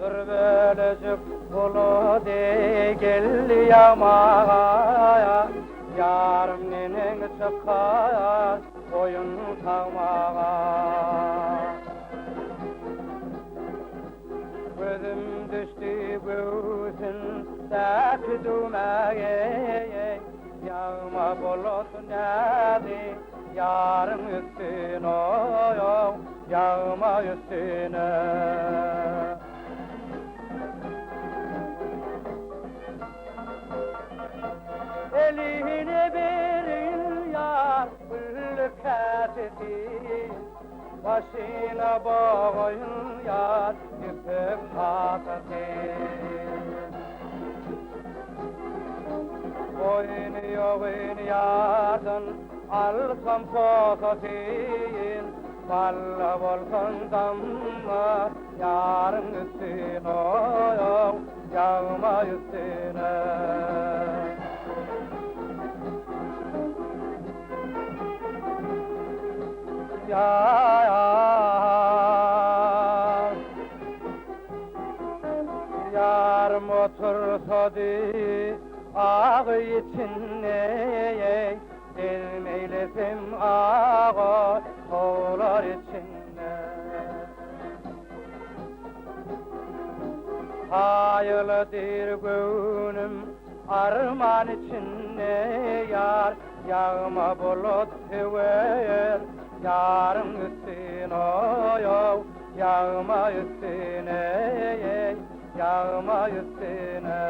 Bir bölecek bulu de geldi yamağa, yarım nenen çıkar oyun tağmağa. Gözüm düştü göğsün daki düğmeye, yağma bulut nerede yarın üstüne, yağma üstüne. Eline verin yar güllük kaseti, başına bağlayın yar ipek patati. Oynuyor yardan alsam potatin, balla volkan damla yarın üstüne, yağma üstüne. Yarım otursa di ağı içine, dilmeylesem ağı soğlar içine. Hayırlıdır günüm arman içine yar, yağma bulut sever yarın üstüne, yağma üstüne, yağma üstüne.